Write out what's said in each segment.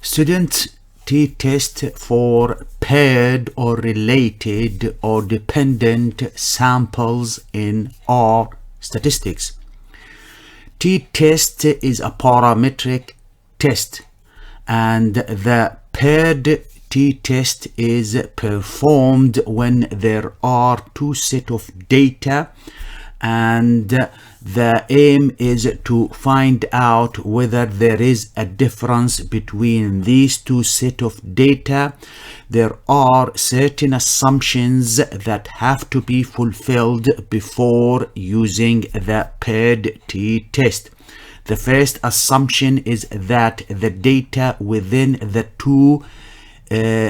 Student t-test for paired or related or dependent samples in R statistics. T-test is a parametric test, and the paired t-test is performed when there are two sets of data, and the aim is to find out whether there is a difference between these two sets of data. There are certain assumptions that have to be fulfilled before using the paired t-test. The first assumption is that the data within the two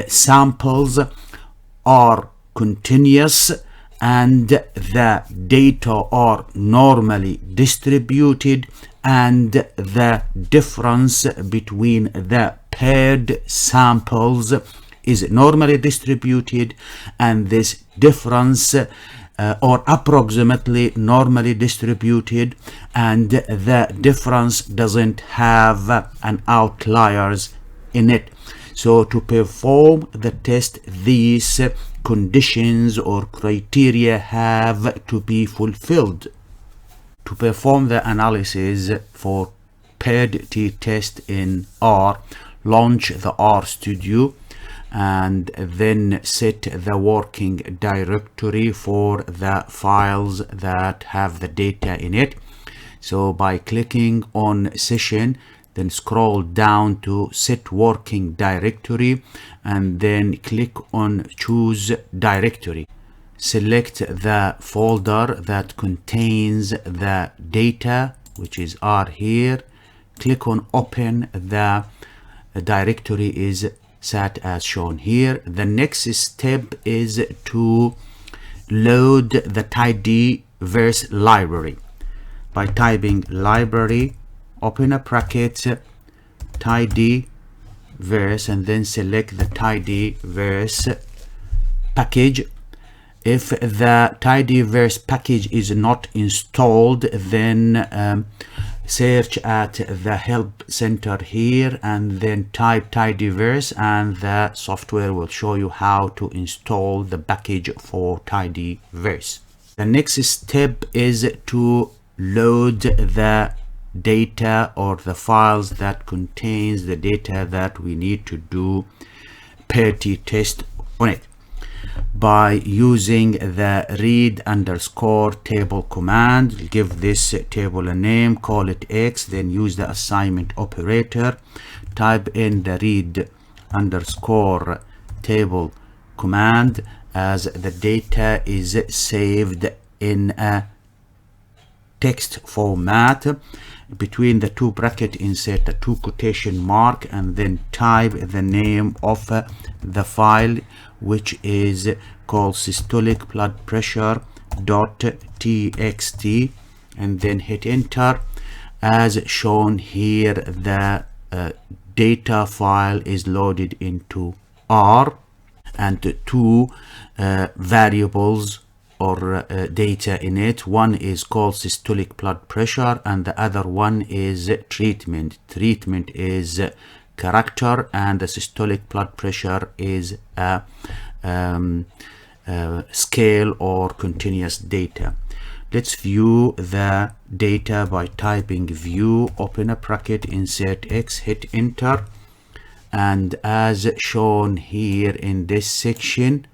samples are continuous and the data are normally distributed, and the difference between the paired samples is normally distributed, and this difference or approximately normally distributed, and the difference doesn't have an outliers in it. So to perform the test, these conditions or criteria have to be fulfilled. To perform the analysis for paired t-test in R, launch the RStudio and then set the working directory for the files that have the data in it. So by clicking on session, then scroll down to set working directory and then click on choose directory. Select the folder that contains the data, which is R here. Click on open. The directory is set as shown here. The next step is to load the tidyverse library by typing library, open a bracket, tidyverse, and then select the tidyverse package. If the tidyverse package is not installed, then search at the help center here and then type tidyverse, and the software will show you how to install the package for tidyverse. The next step is to load the data or the files that contains the data that we need to do paired t-test on it by using the read underscore table command. Give this table a name, call it X, then use the assignment operator, type in the read underscore table command as the data is saved in a text format. Between the two brackets, insert a two quotation mark and then type the name of the file, which is called systolic blood pressure .txt, and then hit enter. As shown here, the data file is loaded into R, and two variables or data in it. One is called systolic blood pressure and the other one is treatment. Treatment is character and the systolic blood pressure is a scale or continuous data. Let's view the data by typing view, open a bracket, insert X, hit enter, and as shown here in this section,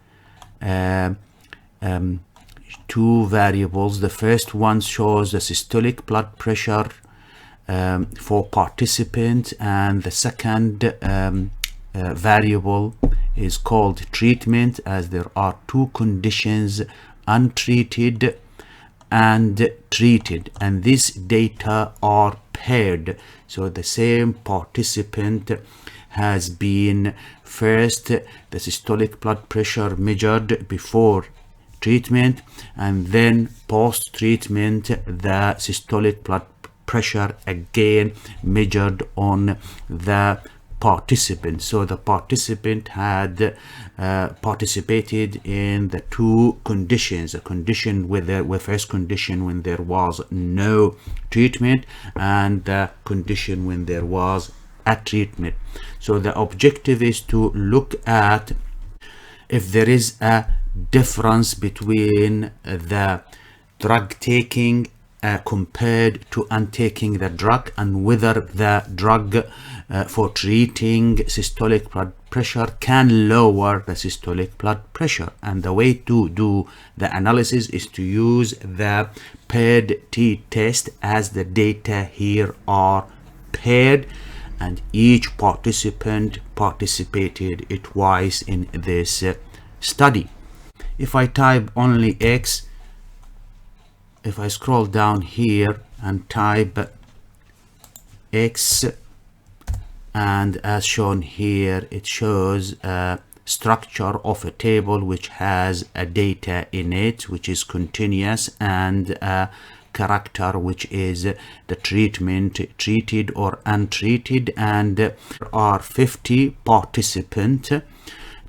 two variables. The first one shows the systolic blood pressure for participant, and the second variable is called treatment, as there are two conditions, untreated and treated, and these data are paired. So the same participant has been first the systolic blood pressure measured before treatment, and then post treatment the systolic blood pressure again measured on the participant. So the participant had participated in the two conditions, a condition with the first condition when there was no treatment, and the condition when there was a treatment. So the objective is to look at if there is a difference between the drug taking compared to untaking the drug, and whether the drug for treating systolic blood pressure can lower the systolic blood pressure. And the way to do the analysis is to use the paired t-test, as the data here are paired and each participant participated twice in this study. If I type only X, if I scroll down here and type X, and as shown here, it shows a structure of a table which has a data in it which is continuous, and a character which is the treatment, treated or untreated, and there are 50 participants.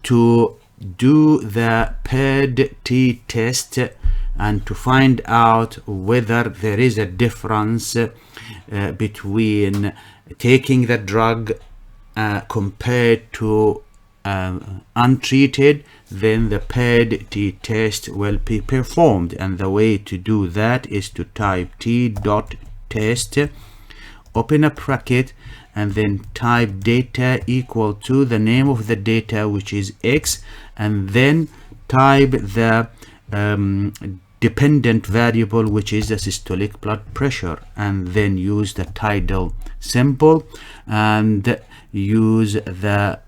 To do the paired t-test and to find out whether there is a difference between taking the drug compared to untreated, then the paired t-test will be performed. And the way to do that is to type t.test, open a bracket, and then type data equal to the name of the data, which is X, and then type the dependent variable, which is the systolic blood pressure, and then use the title symbol and use the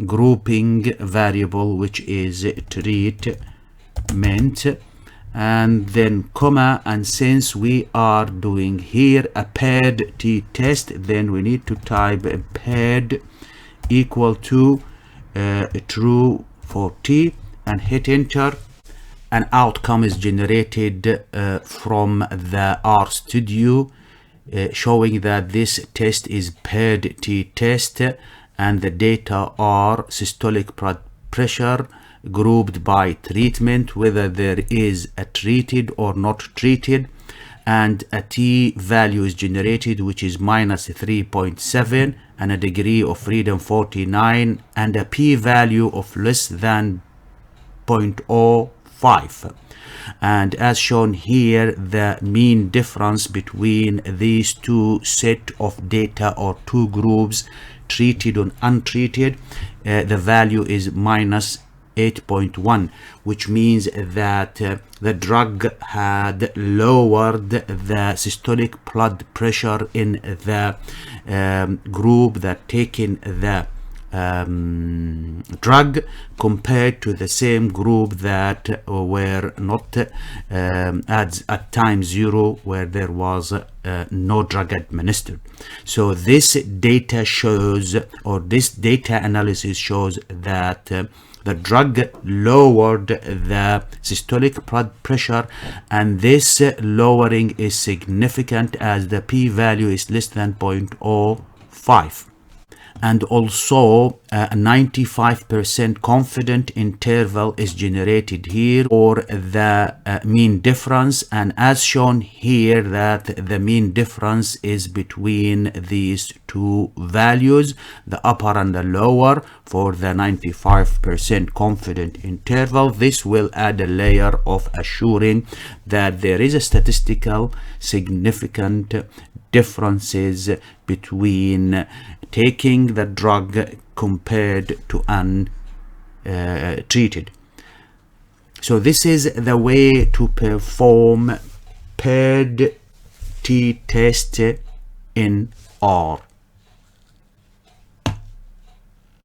grouping variable, which is treatment, and then comma. And since we are doing here a paired t-test, then we need to type paired equal to true for t and hit enter. An outcome is generated from the RStudio showing that this test is paired t-test, and the data are systolic blood pressure grouped by treatment, whether there is a treated or not treated, and a t value is generated which is minus 3.7, and a degree of freedom 49, and a p value of less than 0.05. And as shown here, the mean difference between these two set of data, or two groups, treated and untreated, the value is minus 8.1, which means that the drug had lowered the systolic blood pressure in the group that taken the drug, compared to the same group that were not at time 0, where there was no drug administered. So this data shows, or this data analysis shows, that the drug lowered the systolic blood pressure, and this lowering is significant as the p-value is less than 0.05. And also a 95% confident interval is generated here, or the mean difference. And as shown here, that the mean difference is between these two values, the upper and the lower, for the 95% confident interval. This will add a layer of assuring that there is a statistical significant differences between taking the drug compared to untreated. So this is the way to perform paired t-test in R.